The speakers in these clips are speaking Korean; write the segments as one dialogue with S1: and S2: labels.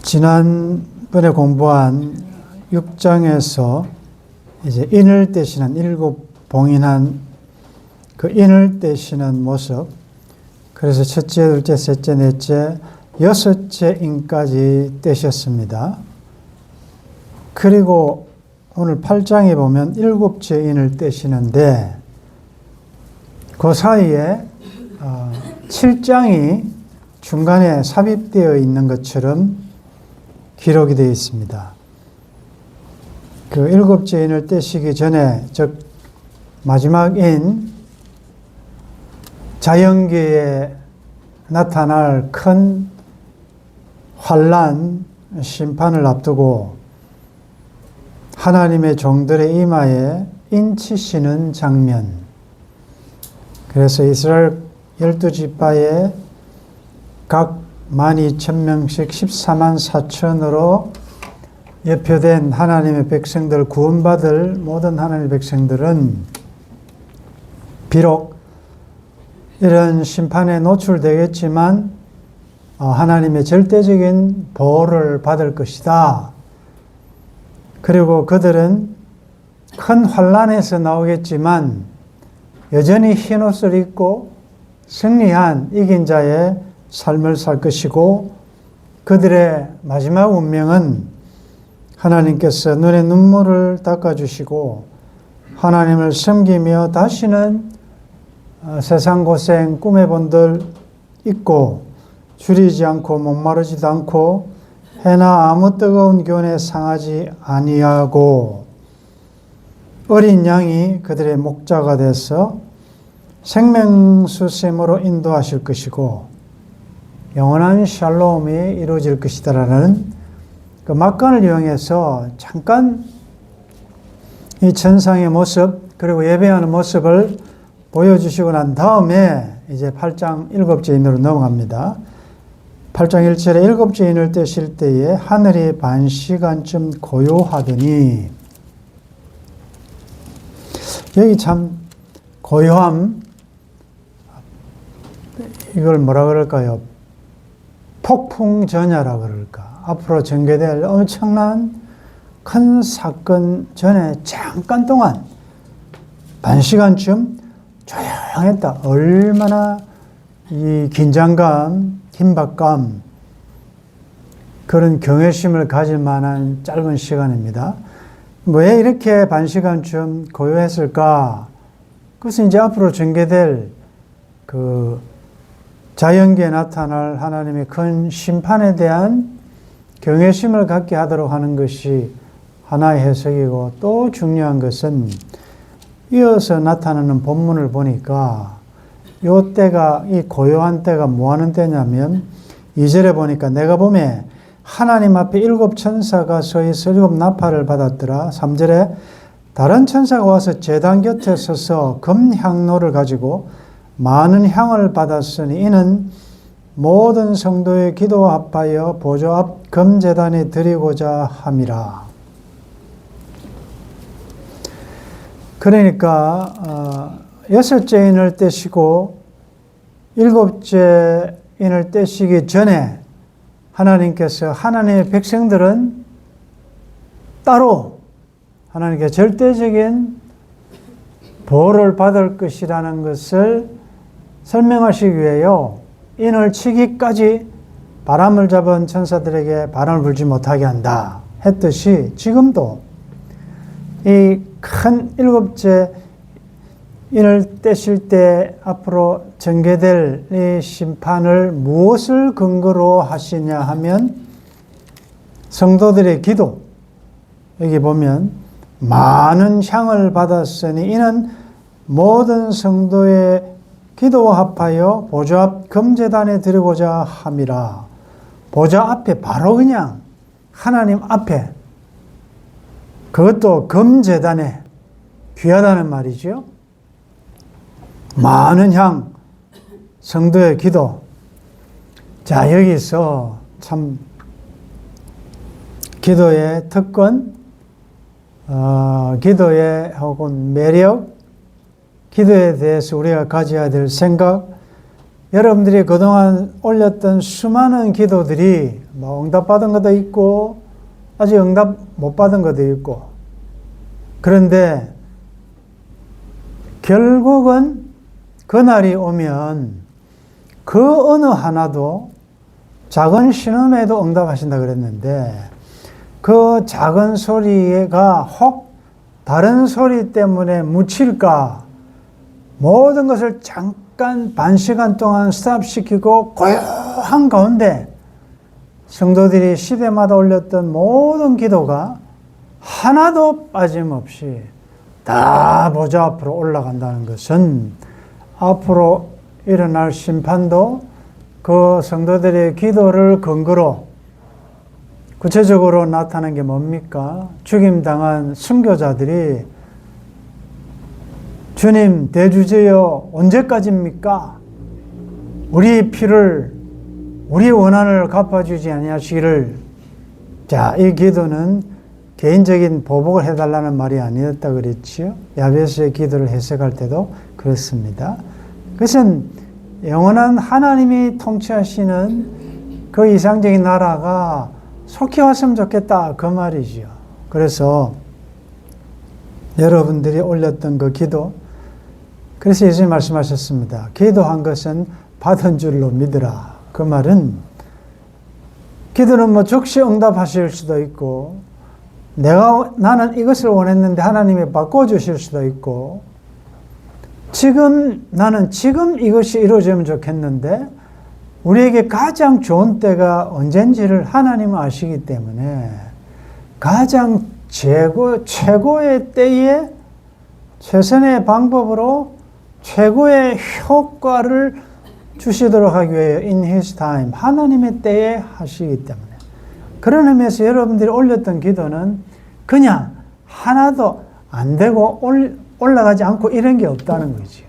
S1: 지난번에 공부한 6장에서 이제 인을 떼시는 일곱 봉인한 그 인을 떼시는 모습, 그래서 첫째, 둘째, 셋째, 넷째, 여섯째 인까지 떼셨습니다. 그리고 오늘 8장에 보면 일곱째 인을 떼시는데 그 사이에 7장이 중간에 삽입되어 있는 것처럼 기록이 되어 있습니다. 그 일곱째 인을 떼시기 전에, 즉 마지막 인 자연계에 나타날 큰 환난, 심판을 앞두고 하나님의 종들의 이마에 인 치시는 장면, 그래서 이스라엘 12지파에 각 12,000명씩 14만 4천으로 예표된 하나님의 백성들, 구원받을 모든 하나님의 백성들은 비록 이런 심판에 노출되겠지만 하나님의 절대적인 보호를 받을 것이다. 그리고 그들은 큰 환난에서 나오겠지만 여전히 흰옷을 입고 승리한 이긴 자의 삶을 살 것이고, 그들의 마지막 운명은 하나님께서 눈에 눈물을 닦아주시고 하나님을 섬기며 다시는 세상 고생 꿈에 본들 잊고 줄이지 않고 목마르지도 않고 해나 아무 뜨거운 기운에 상하지 아니하고 어린 양이 그들의 목자가 돼서 생명수샘으로 인도하실 것이고 영원한 샬롬이 이루어질 것이다라는 그 막간을 이용해서 잠깐 이 천상의 모습, 그리고 예배하는 모습을 보여주시고 난 다음에 이제 8장 일곱째 인으로 넘어갑니다. 8장 1절에 일곱째 인을 떼실 때에 하늘이 반시간쯤 고요하더니, 여기 참 고요함, 이걸 뭐라 그럴까요? 폭풍전야라 그럴까? 앞으로 전개될 엄청난 큰 사건 전에 잠깐 동안 반시간쯤 조용했다. 얼마나 이 긴장감, 긴박감, 그런 경외심을 가질 만한 짧은 시간입니다. 왜 이렇게 반시간쯤 고요했을까? 그것은 이제 앞으로 전개될 그 자연계에 나타날 하나님의 큰 심판에 대한 경외심을 갖게 하도록 하는 것이 하나의 해석이고, 또 중요한 것은 이어서 나타나는 본문을 보니까 요 때가, 이 고요한 때가 뭐 하는 때냐면 2절에 보니까 내가 보매 하나님 앞에 7 천사가 서 있어 7 나팔을 받았더라. 3절에 다른 천사가 와서 제단 곁에 서서 금향로를 가지고 많은 향을 받았으니 이는 모든 성도의 기도와 합하여 보좌 앞 금제단에 드리고자 함이라. 그러니까 여섯째 인을 떼시고 일곱째 인을 떼시기 전에 하나님께서 하나님의 백성들은 따로 하나님께 절대적인 보호를 받을 것이라는 것을 설명하시기 위해요. 인을 치기까지 바람을 잡은 천사들에게 바람을 불지 못하게 한다 했듯이, 지금도 이 큰 일곱째 인을 떼실 때 앞으로 전개될 이 심판을 무엇을 근거로 하시냐 하면 성도들의 기도, 여기 보면 많은 향을 받았으니 이는 모든 성도의 기도와 합하여 보좌 앞 금제단에 드리고자 함이라. 보좌 앞에, 바로 그냥 하나님 앞에, 그것도 금제단에, 귀하다는 말이죠. 많은 향, 성도의 기도. 자, 여기서 참 기도의 특권, 기도의 혹은 매력, 기도에 대해서 우리가 가져야 될 생각, 여러분들이 그동안 올렸던 수많은 기도들이 뭐 응답받은 것도 있고 아직 응답 못 받은 것도 있고, 그런데 결국은 그날이 오면 그 어느 하나도 작은 신음에도 응답하신다 그랬는데, 그 작은 소리가 혹 다른 소리 때문에 묻힐까, 모든 것을 잠깐 반 시간 동안 스탑시키고 고요한 가운데 성도들이 시대마다 올렸던 모든 기도가 하나도 빠짐없이 다 보좌 앞으로 올라간다는 것은 앞으로 일어날 심판도 그 성도들의 기도를 근거로 구체적으로 나타난 게 뭡니까? 죽임당한 순교자들이 주님 대주제여 언제까지입니까? 우리 피를, 우리 원한을 갚아주지 아니하시기를. 자, 이 기도는 개인적인 보복을 해달라는 말이 아니었다 그랬지요. 야베스의 기도를 해석할 때도 그렇습니다. 그것은 영원한 하나님이 통치하시는 그 이상적인 나라가 속히 왔으면 좋겠다, 그 말이지요. 그래서 여러분들이 올렸던 그 기도, 그래서 예수님 말씀하셨습니다. 기도한 것은 받은 줄로 믿으라. 그 말은 기도는 뭐 즉시 응답하실 수도 있고, 나는 이것을 원했는데 하나님이 바꿔주실 수도 있고, 나는 지금 이것이 이루어지면 좋겠는데 우리에게 가장 좋은 때가 언젠지를 하나님은 아시기 때문에 가장 최고의 때에 최선의 방법으로 최고의 효과를 주시도록 하기 위해 in His time, 하나님의 때에 하시기 때문에, 그런 의미에서 여러분들이 올렸던 기도는 그냥 하나도 안 되고 올라가지 않고 이런 게 없다는 거죠.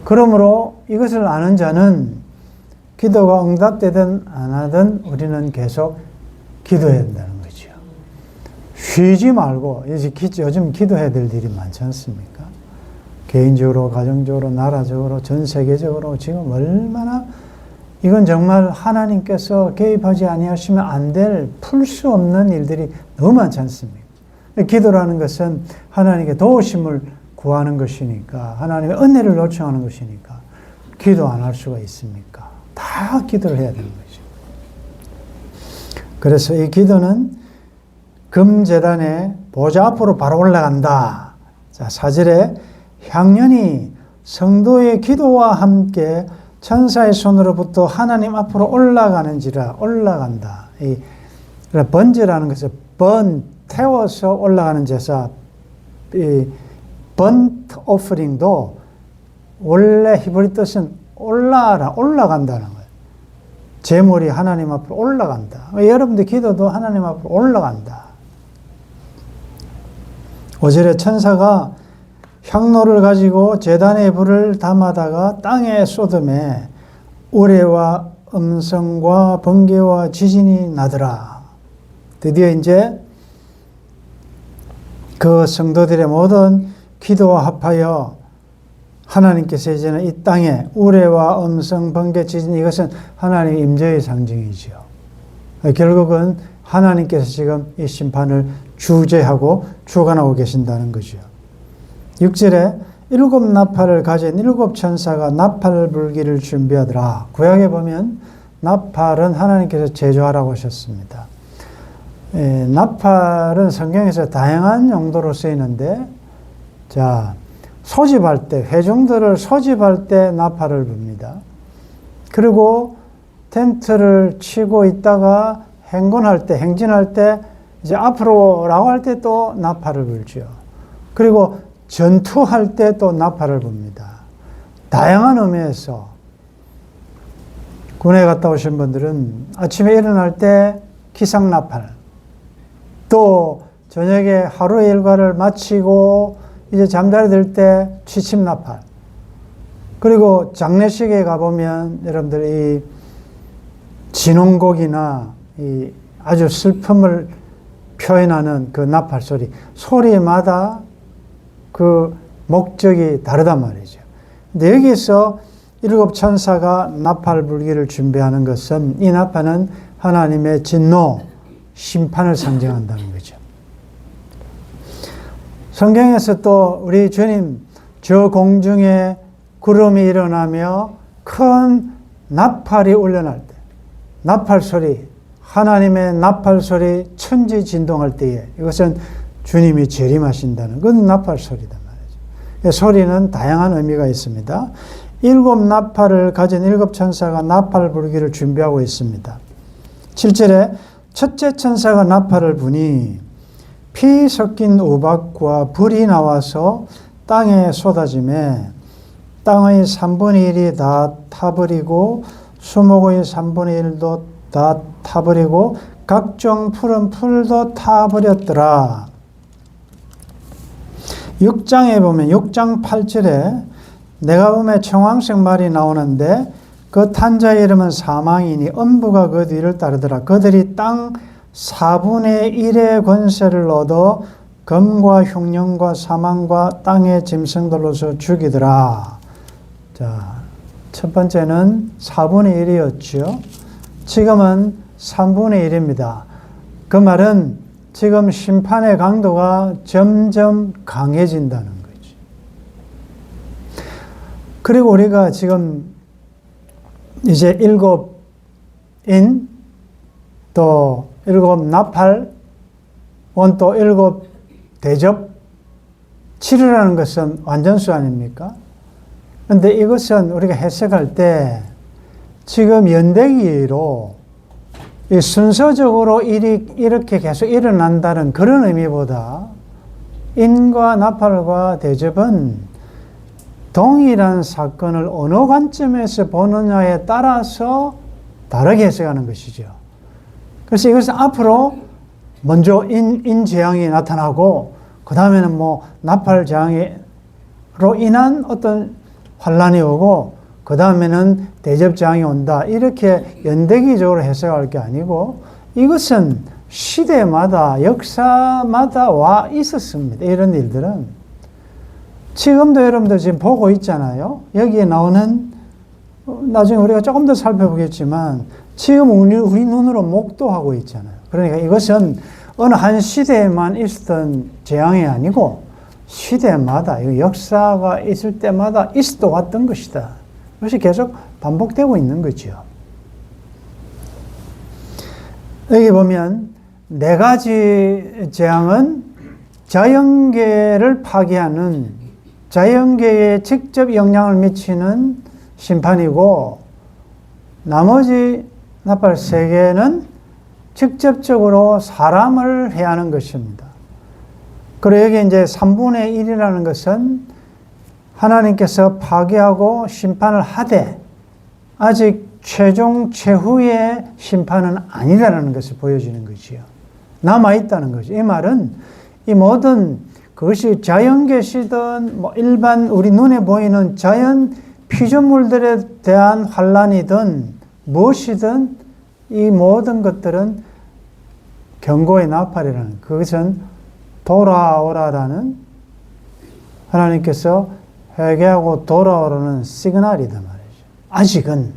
S1: 그러므로 이것을 아는 자는 기도가 응답되든 안 하든 우리는 계속 기도해야 된다는 거죠. 쉬지 말고, 요즘 기도해야 될 일이 많지 않습니까? 개인적으로, 가정적으로, 나라적으로, 전 세계적으로 지금 얼마나, 이건 정말 하나님께서 개입하지 아니하시면 안 될, 풀 수 없는 일들이 너무 많지 않습니까? 기도라는 것은 하나님께 도우심을 구하는 것이니까, 하나님의 은혜를 요청하는 것이니까 기도 안 할 수가 있습니까? 다 기도를 해야 되는 거죠. 그래서 이 기도는 금제단의 보좌 앞으로 바로 올라간다. 자, 4절에 향연이 성도의 기도와 함께 천사의 손으로부터 하나님 앞으로 올라가는지라. 올라간다. 이 번제라는 것은 태워서 올라가는 제사, 이 burnt offering도 원래 히브리 뜻은 올라간다는 거예요. 제물이 하나님 앞으로 올라간다. 여러분들 기도도 하나님 앞으로 올라간다. 5절에 천사가 향로를 가지고 제단의 불을 담아다가 땅에 쏟음에 우레와 음성과 번개와 지진이 나더라. 드디어 이제 그 성도들의 모든 기도와 합하여 하나님께서 이제는 이 땅에 우레와 음성, 번개, 지진, 이것은 하나님의 임재의 상징이죠. 결국은 하나님께서 지금 이 심판을 주재하고 주관하고 계신다는 거죠. 6절에 7 나팔을 가진 7 천사가 나팔 불기를 준비하더라. 구약에 보면 나팔은 하나님께서 제조하라고 하셨습니다. 나팔은 성경에서 다양한 용도로 쓰이는데, 자, 소집할 때, 회중들을 소집할 때 나팔을 붑니다. 그리고 텐트를 치고 있다가 행진할 때, 이제 앞으로라고 할 때 또 나팔을 불죠. 그리고 전투할 때 또 나팔을 붑니다. 다양한 의미에서 군에 갔다 오신 분들은 아침에 일어날 때 기상나팔, 또 저녁에 하루의 일과를 마치고 이제 잠자리 들 때 취침나팔, 그리고 장례식에 가보면 여러분들 이 진홍곡이나 이 아주 슬픔을 표현하는 그 나팔 소리마다 그 목적이 다르단 말이죠. 근데 여기서 일곱 천사가 나팔 불기를 준비하는 것은 이 나팔은 하나님의 진노, 심판을 상징한다는 거죠. 성경에서 또 우리 주님 저 공중에 구름이 일어나며 큰 나팔이 울려날 때, 나팔 소리, 하나님의 나팔 소리, 천지 진동할 때에 이것은 주님이 재림하신다는 그건 나팔 소리단 말이죠. 소리는 다양한 의미가 있습니다. 일곱 나팔을 가진 일곱 천사가 나팔 불기를 준비하고 있습니다. 7절에 첫째 천사가 나팔을 부니 피 섞인 우박과 불이 나와서 땅에 쏟아지매 땅의 3분의 1이 다 타버리고 수목의 3분의 1도 다 타버리고 각종 푸른 풀도 타버렸더라. 6장에 보면 6장 8절에 내가 보면 청황색 말이 나오는데 그 탄 자의 이름은 사망이니 음부가 그 뒤를 따르더라. 그들이 땅 4분의 1의 권세를 얻어 검과 흉령과 사망과 땅의 짐승들로서 죽이더라. 자, 첫 번째는 4분의 1이었죠. 지금은 3분의 1입니다. 그 말은 지금 심판의 강도가 점점 강해진다는 거지. 그리고 우리가 지금 이제 일곱인 또 일곱 나팔 또 일곱 대접 7이라는 것은 완전수 아닙니까? 그런데 이것은 우리가 해석할 때 지금 연대기로 순서적으로 일이 이렇게 계속 일어난다는 그런 의미보다 인과 나팔과 대접은 동일한 사건을 어느 관점에서 보느냐에 따라서 다르게 해석하는 것이죠. 그래서 이것은 앞으로 먼저 인재앙이 나타나고 그 다음에는 뭐 나팔 재앙으로 인한 어떤 환란이 오고 그 다음에는 대접 재앙이 온다. 이렇게 연대기적으로 해석할 게 아니고 이것은 시대마다 역사마다 와 있었습니다. 이런 일들은. 지금도 여러분들 지금 보고 있잖아요. 여기에 나오는 나중에 우리가 조금 더 살펴보겠지만 지금 우리 눈으로 목도하고 있잖아요. 그러니까 이것은 어느 한 시대에만 있었던 재앙이 아니고 시대마다 역사가 있을 때마다 있어 왔던 것이다. 그것이 계속 반복되고 있는 거죠. 여기 보면 네 가지 재앙은 자연계를 파괴하는 자연계에 직접 영향을 미치는 심판이고 나머지 나팔 세 개는 직접적으로 사람을 해하는 것입니다. 그리고 여기 이제 3분의 1이라는 것은 하나님께서 파괴하고 심판을 하되 아직 최종 최후의 심판은 아니라는 것을 보여주는 것이요. 남아있다는 거죠. 이 말은 이 모든 그것이 자연계시든 뭐 일반 우리 눈에 보이는 자연 피조물들에 대한 환란이든 무엇이든 이 모든 것들은 경고의 나팔이라는 그것은 돌아오라라는 하나님께서 회개하고 돌아오라는 시그널이다 말이죠. 아직은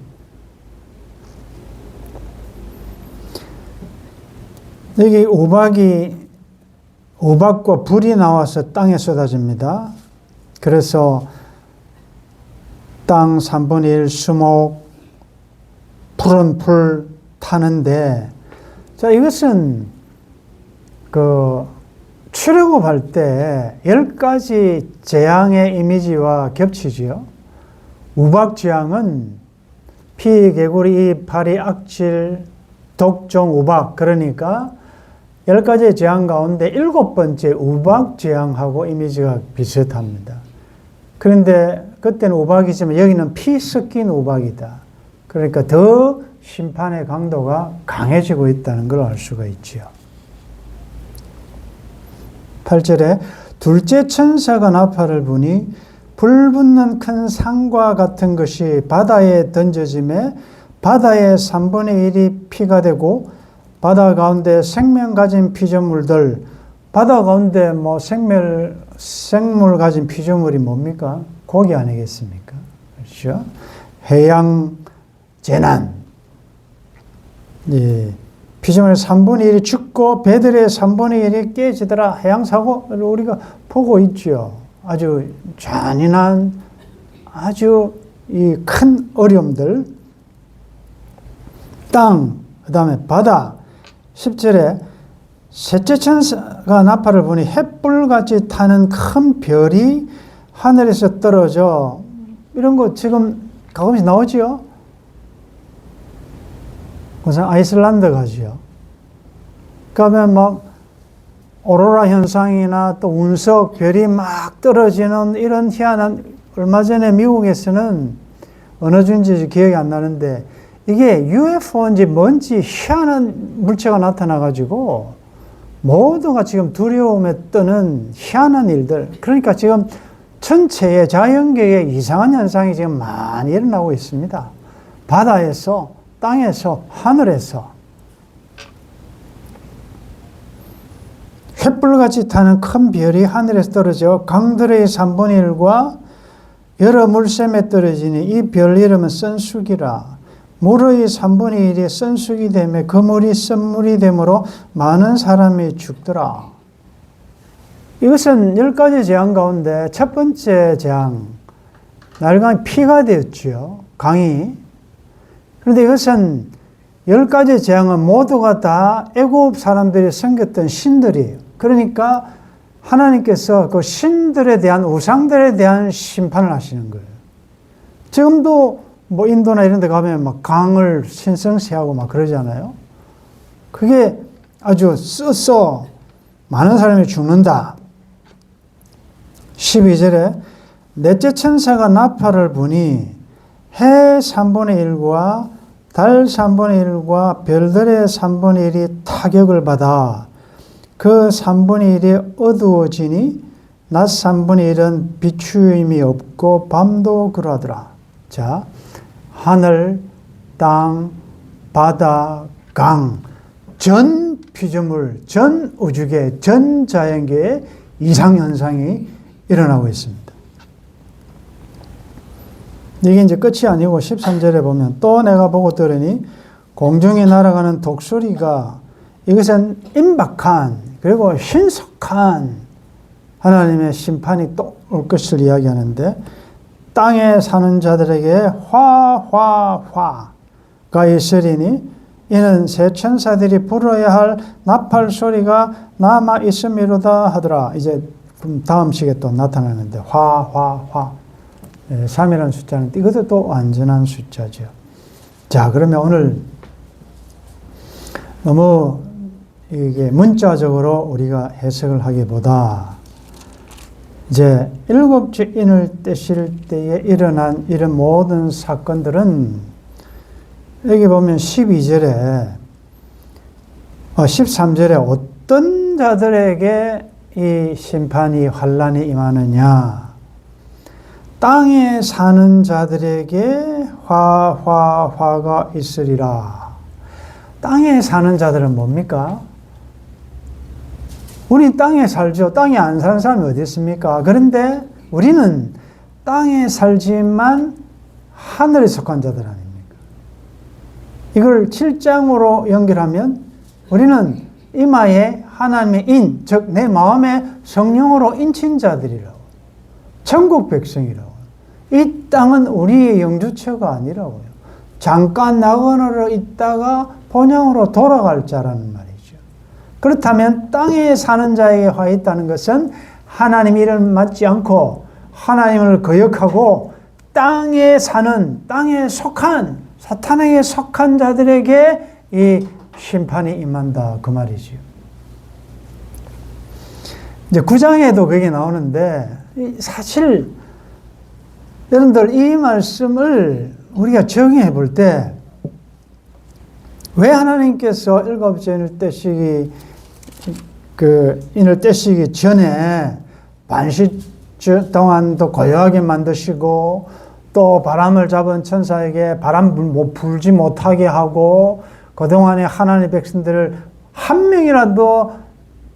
S1: 여기 우박과 불이 나와서 땅에 쏟아집니다. 그래서 땅 3분의 1 수목 푸른 풀 타는데 자 이것은 출애굽할 때 10가지 재앙의 이미지와 겹치지요. 우박 재앙은 피, 개구리, 파리, 악질, 독종, 우박 그러니까 10가지의 재앙 가운데 7번째 우박 재앙하고 이미지가 비슷합니다. 그런데 그때는 우박이지만 여기는 피 섞인 우박이다. 그러니까 더 심판의 강도가 강해지고 있다는 걸 알 수가 있지요. 8절에 둘째 천사가 나팔을 부니 불붙는 큰 산과 같은 것이 바다에 던져짐에 바다의 3분의 1이 피가 되고 바다 가운데 생명 가진 피조물들 바다 가운데 뭐 생물 가진 피조물이 뭡니까? 고기 아니겠습니까? 그렇죠? 해양 재난. 예. 피조물의 3분의 1이 죽고 배들의 3분의 1이 깨지더라. 해양사고를 우리가 보고 있죠. 아주 잔인한 아주 이 큰 어려움들. 땅, 그 다음에 바다. 10절에 셋째 천사가 나팔을 부니 횃불같이 타는 큰 별이 하늘에서 떨어져. 이런 거 지금 가끔씩 나오지요? 우선 아이슬란드 가지요. 그러면 막 오로라 현상이나 또 운석, 별이 막 떨어지는 이런 희한한, 얼마 전에 미국에서는 어느 주인지 기억이 안 나는데 이게 UFO인지 뭔지 희한한 물체가 나타나가지고 모두가 지금 두려움에 떠는 희한한 일들. 그러니까 지금 전체의 자연계에 이상한 현상이 지금 많이 일어나고 있습니다. 바다에서, 땅에서, 하늘에서. 횃불같이 타는 큰 별이 하늘에서 떨어져 강들의 3분의 1과 여러 물샘에 떨어지니 이 별 이름은 선수기라. 물의 3분의 1이 선수기 되며 그 물이 썬물이 되므로 많은 사람이 죽더라. 이것은 10가지 재앙 가운데 첫 번째 재앙, 나일강이 피가 되었죠. 강이. 그런데 이것은 10가지 재앙은 모두가 다 애굽 사람들이 섬겼던 신들이에요. 그러니까 하나님께서 그 신들에 대한, 우상들에 대한 심판을 하시는 거예요. 지금도 뭐 인도나 이런 데 가면 막 강을 신성시하고 막 그러잖아요. 그게 아주 써서 많은 사람이 죽는다. 12절에 넷째 천사가 나팔을 부니 해 3분의 1과 달 3분의 1과 별들의 3분의 1이 타격을 받아 그 3분의 1이 어두워지니 낮 3분의 1은 비추임이 없고 밤도 그러하더라. 자, 하늘, 땅, 바다, 강, 전 피조물, 전 우주계, 전 자연계에 이상현상이 일어나고 있습니다. 이게 이제 끝이 아니고 13절에 보면 또 내가 보고 들으니 공중에 날아가는 독수리가 이것은 임박한 그리고 신속한 하나님의 심판이 또 올 것을 이야기하는데 땅에 사는 자들에게 화화화가 있으리니 이는 새 천사들이 불어야 할 나팔 소리가 남아 있음이로다 하더라. 이제 다음 시기에 또 나타나는데 화화화 3이라는 숫자는 이것도 또 완전한 숫자죠. 자, 그러면 오늘 너무 이게 문자적으로 우리가 해석을 하기보다 이제 일곱 주인을 떼실 때에 일어난 이런 모든 사건들은 여기 보면 13절에 어떤 자들에게 이 심판이 환란이 임하느냐. 땅에 사는 자들에게 화가 있으리라. 땅에 사는 자들은 뭡니까? 우리 땅에 살죠. 땅에 안 사는 사람이 어디 있습니까? 그런데 우리는 땅에 살지만 하늘에 속한 자들 아닙니까? 이걸 7장으로 연결하면 우리는 이마에 하나님의 인, 즉 내 마음에 성령으로 인친 자들이라고. 천국 백성이라고. 이 땅은 우리의 영주처가 아니라고요. 잠깐 낙원으로 있다가 본향으로 돌아갈 자라는 말이죠. 그렇다면 땅에 사는 자에게 화 있다는 것은 하나님 이를 맞지 않고 하나님을 거역하고 땅에 사는, 땅에 속한, 사탄에게 속한 자들에게 이 심판이 임한다. 그 말이지요. 이제 9장에도 그게 나오는데 사실 여러분들 이 말씀을 우리가 정의해 볼 때 왜 하나님께서 일곱째 인을 떼시기 전에 반시 동안도 고요하게 만드시고 또 바람을 잡은 천사에게 바람 불지 못하게 하고 그동안에 하나님의 백성들을 한 명이라도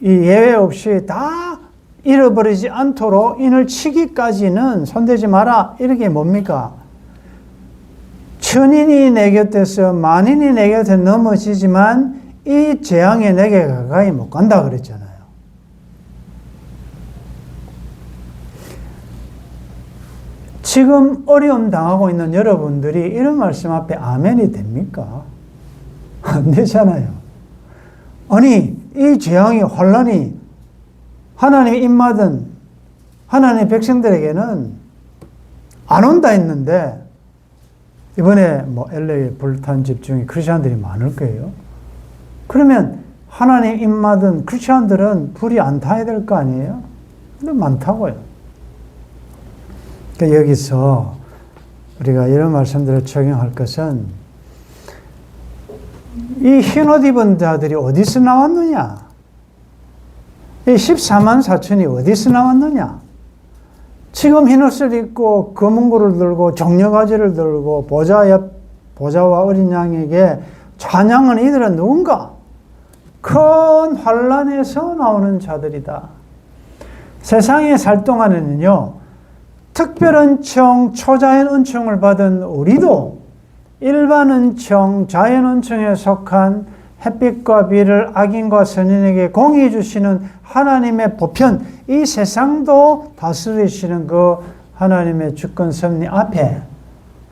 S1: 이 예외 없이 다 잃어버리지 않도록 인을 치기까지는 손대지 마라. 이렇게 뭡니까? 천인이 내 곁에서 만인이 내 곁에 넘어지지만 이 재앙에 내게 가까이 못 간다 그랬잖아요. 지금 어려움 당하고 있는 여러분들이 이런 말씀 앞에 아멘이 됩니까? 안 되잖아요. 아니, 이 재앙이, 환란이 하나님의 입맞은 하나님의 백성들에게는 안 온다 했는데, 이번에 뭐 LA 불탄 집 중에 크리스천들이 많을 거예요. 그러면 하나님 입맞은 크리스천들은 불이 안 타야 될 거 아니에요? 근데 많다고요. 그러니까 여기서 우리가 이런 말씀들을 적용할 것은, 이 흰옷 입은 자들이 어디서 나왔느냐? 이 14만 4천이 어디서 나왔느냐? 지금 흰옷을 입고 검은고를 들고 정려가지를 들고 보좌와 어린 양에게 찬양하는 이들은 누군가? 큰 환란에서 나오는 자들이다. 세상에 살 동안에는요, 특별 은총, 초자연 은총을 받은 우리도 일반 은총, 자연 은총에 속한 햇빛과 비를 악인과 선인에게 공의해 주시는 하나님의 보편, 이 세상도 다스리시는 그 하나님의 주권 섭리 앞에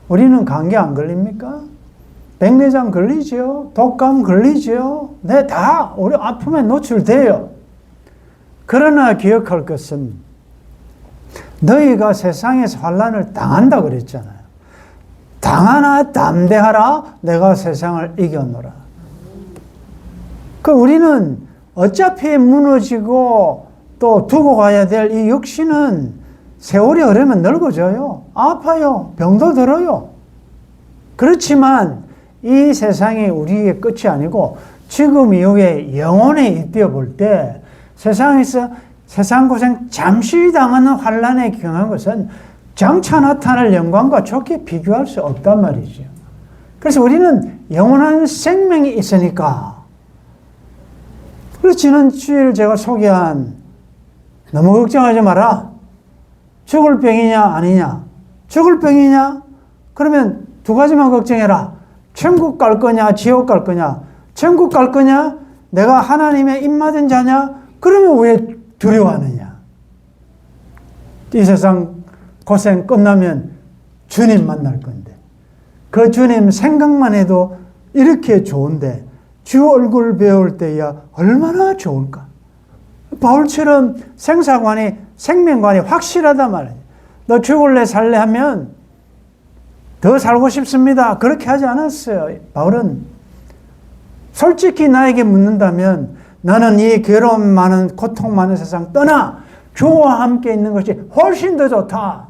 S1: 우리는 감기 안 걸립니까? 백내장 걸리죠? 독감 걸리죠? 네, 다 우리 아픔에 노출돼요. 그러나 기억할 것은, 너희가 세상에서 환난을 당한다 그랬잖아요. 당하나 담대하라, 내가 세상을 이겨노라. 우리는 어차피 무너지고 또 두고 가야 될 이 육신은 세월이 흐르면 늙어져요. 아파요. 병도 들어요. 그렇지만 이 세상이 우리의 끝이 아니고 지금 이후에 영혼에 잇대어 볼 때 세상에서 세상 고생 잠시 당하는 환란에 경한 것은 장차 나타날 영광과 좋게 비교할 수 없단 말이죠. 그래서 우리는 영원한 생명이 있으니까, 그래서 지난 주일 제가 소개한 너무 걱정하지 마라. 죽을 병이냐 아니냐. 죽을 병이냐? 그러면 두 가지만 걱정해라. 천국 갈 거냐 지옥 갈 거냐. 천국 갈 거냐? 내가 하나님의 입맞은 자냐? 그러면 왜 두려워하느냐. 이 세상 고생 끝나면 주님 만날 건데, 그 주님 생각만 해도 이렇게 좋은데 주 얼굴 배울 때야 얼마나 좋을까. 바울처럼 생명관이 확실하단 말이에요. 너 죽을래 살래 하면 더 살고 싶습니다. 그렇게 하지 않았어요. 바울은 솔직히 나에게 묻는다면 나는 이 괴로움 많은 고통 많은 세상 떠나 주와 함께 있는 것이 훨씬 더 좋다.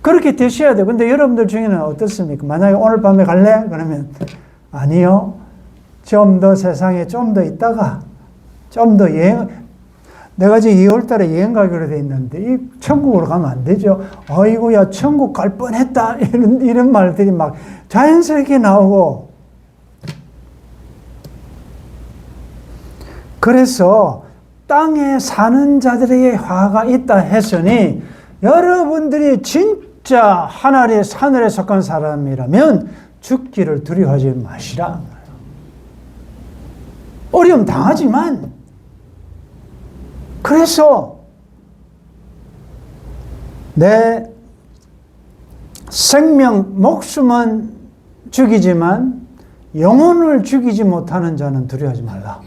S1: 그렇게 되셔야 돼요. 근데 여러분들 중에는 어떻습니까? 만약에 오늘 밤에 갈래? 그러면 아니요. 좀 더 세상에 좀 더 있다가 좀 더 내가 지금 2월 달에 여행 가기로 돼 있는데 이 천국으로 가면 안 되죠. 아이고야 천국 갈 뻔했다. 이런 말들이 막 자연스럽게 나오고, 그래서 땅에 사는 자들에게 화가 있다 했으니 여러분들이 진짜 하늘에 속한 사람이라면 죽기를 두려워하지 마시라. 어려움 당하지만, 그래서 내 생명, 목숨은 죽이지만 영혼을 죽이지 못하는 자는 두려워하지 말라.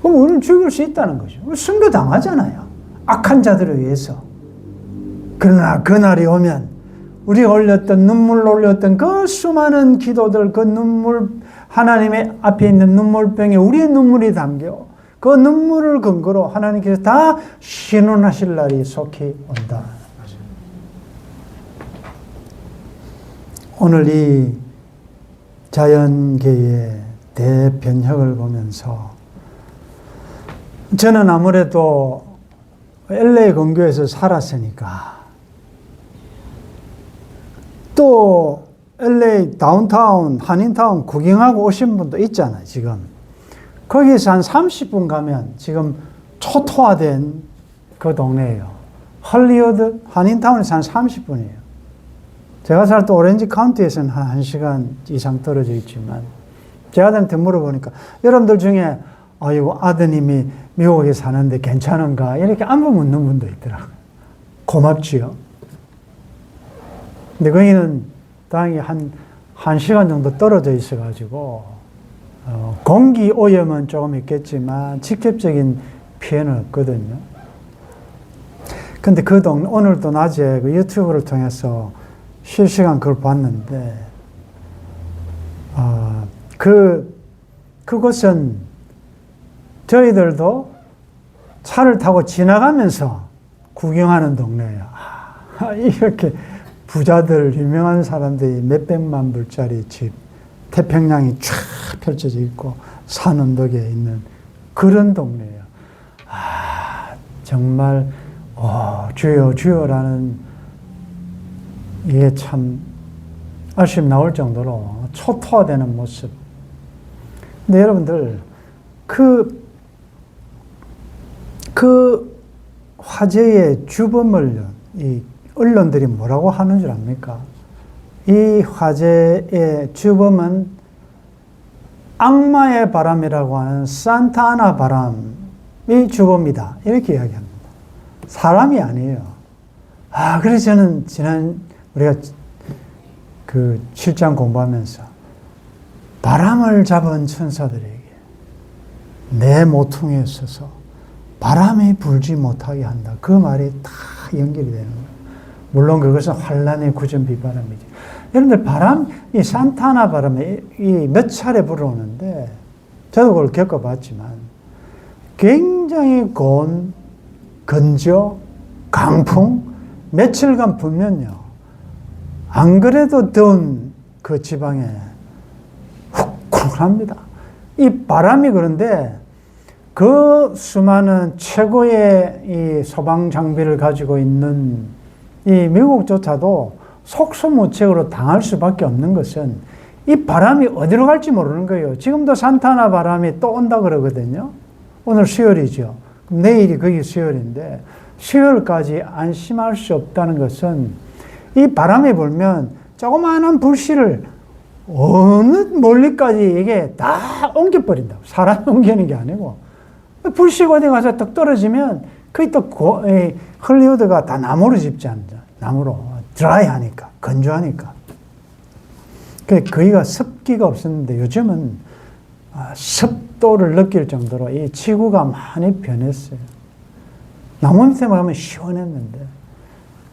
S1: 그럼 우리는 죽일 수 있다는 거죠. 순교당하잖아요. 악한 자들에 의해서. 그러나 그날이 오면 우리가 올렸던 눈물로 올렸던 그 수많은 기도들, 그 눈물, 하나님의 앞에 있는 눈물병에 우리의 눈물이 담겨 그 눈물을 근거로 하나님께서 다 신원하실 날이 속히 온다. 오늘 이 자연계의 대변혁을 보면서 저는 아무래도 LA 근교에서 살았으니까, 또 LA 다운타운, 한인타운 구경하고 오신 분도 있잖아요, 지금. 거기에서 한 30분 가면 지금 초토화된 그 동네예요. 헐리우드, 한인타운에서 한 30분이에요. 제가 살 때 오렌지 카운티에서는 한 1시간 이상 떨어져 있지만, 제 아들한테 물어보니까, 여러분들 중에, 아이고, 아드님이 미국에 사는데 괜찮은가? 이렇게 안부 묻는 분도 있더라고요. 고맙지요. 근데 거기는 당연히 한 1시간 정도 떨어져 있어가지고, 공기 오염은 조금 있겠지만, 직접적인 피해는 없거든요. 근데 그 동네, 오늘도 낮에 그 유튜브를 통해서 실시간 그걸 봤는데, 그곳은 저희들도 차를 타고 지나가면서 구경하는 동네예요. 이렇게 부자들, 유명한 사람들이 몇백만 불짜리 집, 태평양이 쫙 펼쳐져 있고, 산 언덕에 있는 그런 동네예요. 정말, 주여, 주여라는 이게 참 아쉬움 나올 정도로 초토화되는 모습. 근데 여러분들, 그 화재의 주범을 이 언론들이 뭐라고 하는 줄 압니까? 이 화재의 주범은 악마의 바람이라고 하는 산타아나 바람이 주범이다. 이렇게 이야기합니다. 사람이 아니에요. 그래서 저는 우리가 그 7장 공부하면서 바람을 잡은 천사들에게 내 모퉁이에 서서 바람이 불지 못하게 한다. 그 말이 다 연결이 되는 거예요. 물론 그것은 환란의 구전 비바람이지. 여러분들 이 산타나 바람이 몇 차례 불어오는데, 저도 그걸 겪어봤지만, 굉장히 고온, 건조, 강풍, 며칠간 불면요. 안 그래도 더운 그 지방에 훅훅합니다. 이 바람이 그런데 그 수많은 최고의 이 소방 장비를 가지고 있는 이 미국조차도 속수무책으로 당할 수밖에 없는 것은 이 바람이 어디로 갈지 모르는 거예요. 지금도 산타나 바람이 또 온다 그러거든요. 오늘 수요일이죠. 내일이 거기 수요일인데, 수요일까지 안심할 수 없다는 것은 이 바람이 불면 조그마한 불씨를 어느 멀리까지 이게 다 옮겨버린다고. 사람이 옮기는 게 아니고, 불씨가 어디 가서 딱 떨어지면 거의 또 헐리우드가 다 나무로 짓지 않죠. 나무로. 드라이하니까, 건조하니까. 거기가 습기가 없었는데 요즘은 습도를 느낄 정도로 이 지구가 많이 변했어요. 나무 밑에만 가면 시원했는데.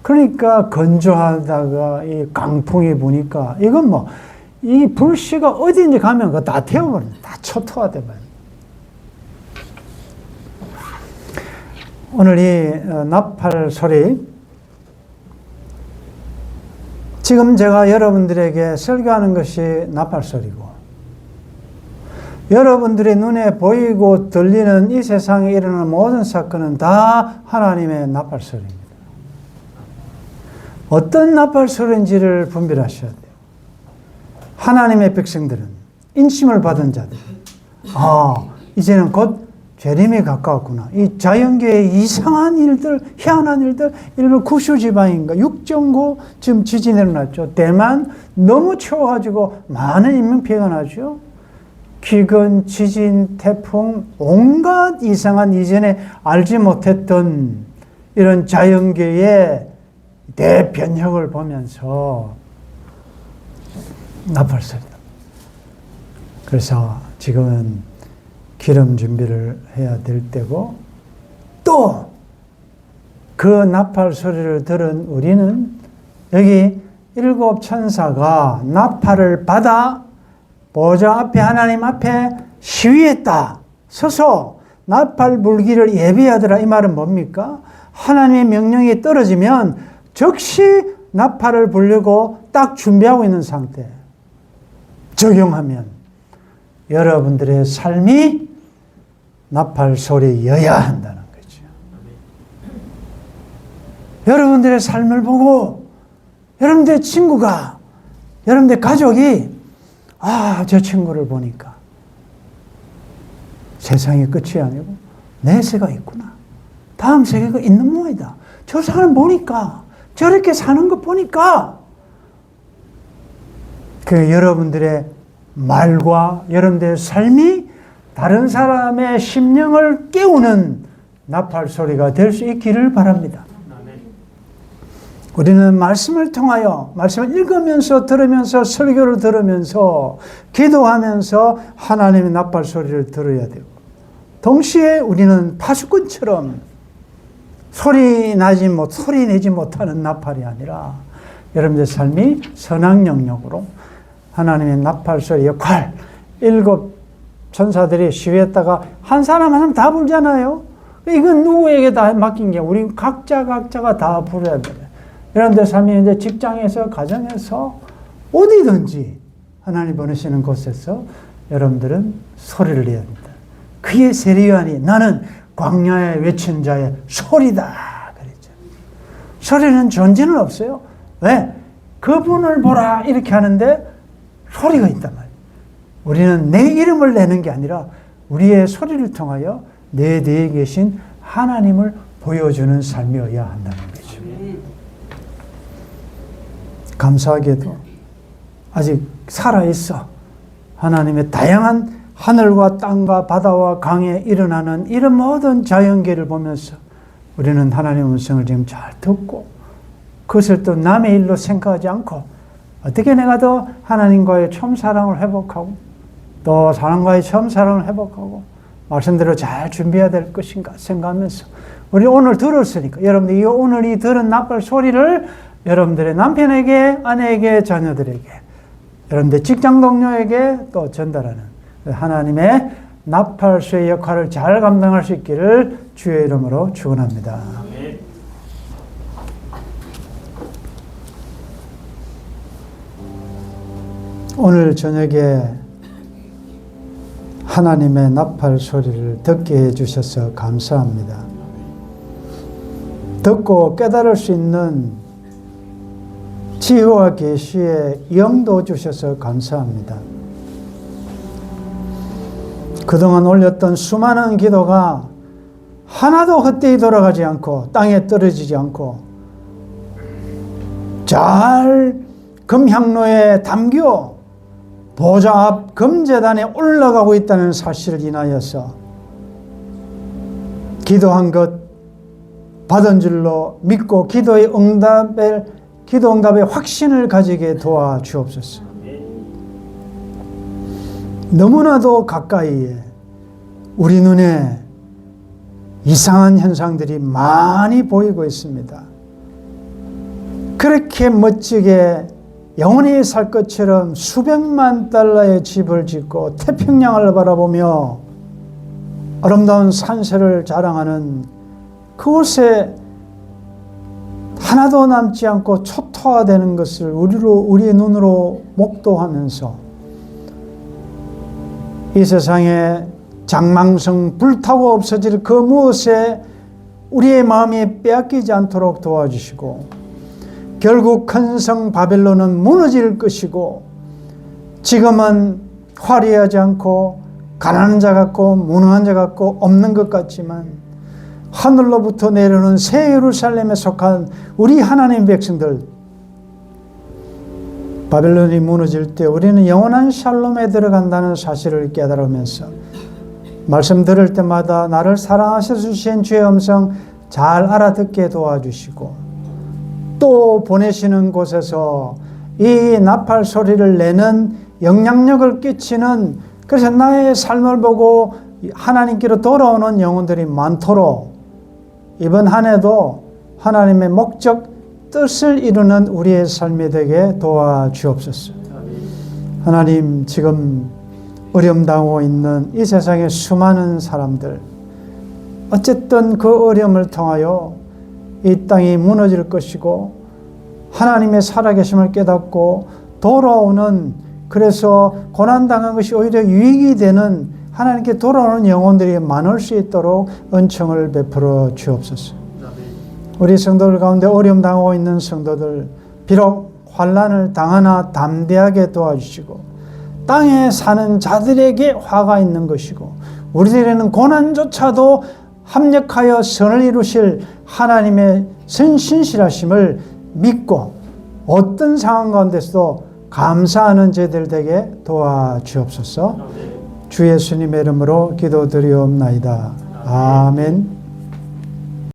S1: 그러니까 건조하다가 이 강풍이 부니까 이건 뭐, 이 불씨가 어디인지 가면 그거 다 태워버려요. 다 초토화돼버려요. 오늘 이 나팔 소리, 지금 제가 여러분들에게 설교하는 것이 나팔 소리고, 여러분들의 눈에 보이고 들리는 이 세상에 일어나는 모든 사건은 다 하나님의 나팔 소리입니다. 어떤 나팔 소리인지를 분별하셔야 돼요. 하나님의 백성들은, 인심을 받은 자들, 이제는 곧 재림이 가까웠구나. 이 자연계의 이상한 일들, 희한한 일들, 일본 구슈 지방인가 6.9 지금 지진이 일어났죠. 대만 너무 추워가지고 많은 인명피해가 나죠. 기근, 지진, 태풍, 온갖 이상한 이전에 알지 못했던 이런 자연계의 대변혁을 보면서 나팔 소리다. 그래서 지금은 기름 준비를 해야 될 때고, 또 그 나팔 소리를 들은 우리는 여기 7 천사가 나팔을 받아 보좌 앞에, 하나님 앞에 시위했다. 서서 나팔 불기를 예비하더라. 이 말은 뭡니까? 하나님의 명령이 떨어지면 즉시 나팔을 불려고 딱 준비하고 있는 상태. 적용하면 여러분들의 삶이 나팔 소리여야 한다는 거죠. 여러분들의 삶을 보고 여러분들의 친구가, 여러분들의 가족이 저 친구를 보니까 세상이 끝이 아니고 내세가 있구나. 다음 세계가 있는 모양이다. 저 사람 보니까, 저렇게 사는 거 보니까, 그 여러분들의 말과 여러분들의 삶이 다른 사람의 심령을 깨우는 나팔 소리가 될 수 있기를 바랍니다. 우리는 말씀을 통하여, 말씀을 읽으면서, 들으면서, 설교를 들으면서, 기도하면서 하나님의 나팔 소리를 들어야 되고, 동시에 우리는 파수꾼처럼 소리 내지 못하는 나팔이 아니라 여러분들의 삶이 선악 영역으로 하나님의 나팔 소리 역할, 7 천사들이 시위했다가 한 사람 한 사람 다 불잖아요. 이건 누구에게 다 맡긴 게 우리 각자가 다 불어야 돼요. 여러분들 삶이 이제 직장에서, 가정에서, 어디든지 하나님 보내시는 곳에서 여러분들은 소리를 내야 합니다. 그의 세리요한이 나는 광야에 외친 자의 소리다 그랬죠. 소리는 존재는 없어요. 왜? 그분을 보라 이렇게 하는데 소리가 있단 말이에요. 우리는 내 이름을 내는 게 아니라 우리의 소리를 통하여 내 뒤에 계신 하나님을 보여주는 삶이어야 한다는 거죠. 감사하게도 아직 살아있어. 하나님의 다양한 하늘과 땅과 바다와 강에 일어나는 이런 모든 자연계를 보면서 우리는 하나님의 음성을 지금 잘 듣고 그것을 또 남의 일로 생각하지 않고 어떻게 내가 더 하나님과의 처음 사랑을 회복하고 또 사람과의 처음 사랑을 회복하고 말씀대로 잘 준비해야 될 것인가 생각하면서 우리 오늘 들었으니까 여러분들 오늘 이 들은 나팔 소리를 여러분들의 남편에게, 아내에게, 자녀들에게, 여러분들 직장 동료에게 또 전달하는 하나님의 나팔수의 역할을 잘 감당할 수 있기를 주의 이름으로 축원합니다. 오늘 저녁에 하나님의 나팔 소리를 듣게 해주셔서 감사합니다. 듣고 깨달을 수 있는 지혜와 계시의 영도 주셔서 감사합니다. 그동안 올렸던 수많은 기도가 하나도 헛되이 돌아가지 않고 땅에 떨어지지 않고 잘 금향로에 담겨 보좌 앞 금제단에 올라가고 있다는 사실을 인하여서 기도한 것 받은 줄로 믿고 기도 응답의 확신을 가지게 도와주옵소서. 너무나도 가까이에 우리 눈에 이상한 현상들이 많이 보이고 있습니다. 그렇게 멋지게 영원히 살 것처럼 수백만 달러의 집을 짓고 태평양을 바라보며 아름다운 산세를 자랑하는 그곳에 하나도 남지 않고 초토화되는 것을 우리의 눈으로 목도하면서 이 세상에 장망성 불타고 없어질 그 무엇에 우리의 마음이 빼앗기지 않도록 도와주시고 결국 큰 성 바벨론은 무너질 것이고 지금은 화려하지 않고 가난한 자 같고 무능한 자 같고 없는 것 같지만 하늘로부터 내려오는 새 예루살렘에 속한 우리 하나님 백성들 바벨론이 무너질 때 우리는 영원한 샬롬에 들어간다는 사실을 깨달으면서 말씀 들을 때마다 나를 사랑하셔서 주신 주의 음성 잘 알아듣게 도와주시고 또 보내시는 곳에서 이 나팔 소리를 내는 영향력을 끼치는 그래서 나의 삶을 보고 하나님께로 돌아오는 영혼들이 많도록 이번 한 해도 하나님의 목적 뜻을 이루는 우리의 삶이 되게 도와주옵소서. 하나님 지금 어려움 당하고 있는 이 세상의 수많은 사람들 어쨌든 그 어려움을 통하여 이 땅이 무너질 것이고 하나님의 살아계심을 깨닫고 돌아오는 그래서 고난당한 것이 오히려 유익이 되는 하나님께 돌아오는 영혼들이 많을 수 있도록 은총을 베풀어 주옵소서. 우리 성도들 가운데 어려움 당하고 있는 성도들 비록 환난을 당하나 담대하게 도와주시고 땅에 사는 자들에게 화가 있는 것이고 우리들에는 고난조차도 합력하여 선을 이루실 하나님의 신실하심을 믿고 어떤 상황 가운데서도 감사하는 저희들 되게 도와주옵소서. 주 예수님의 이름으로 기도드리옵나이다. 아멘.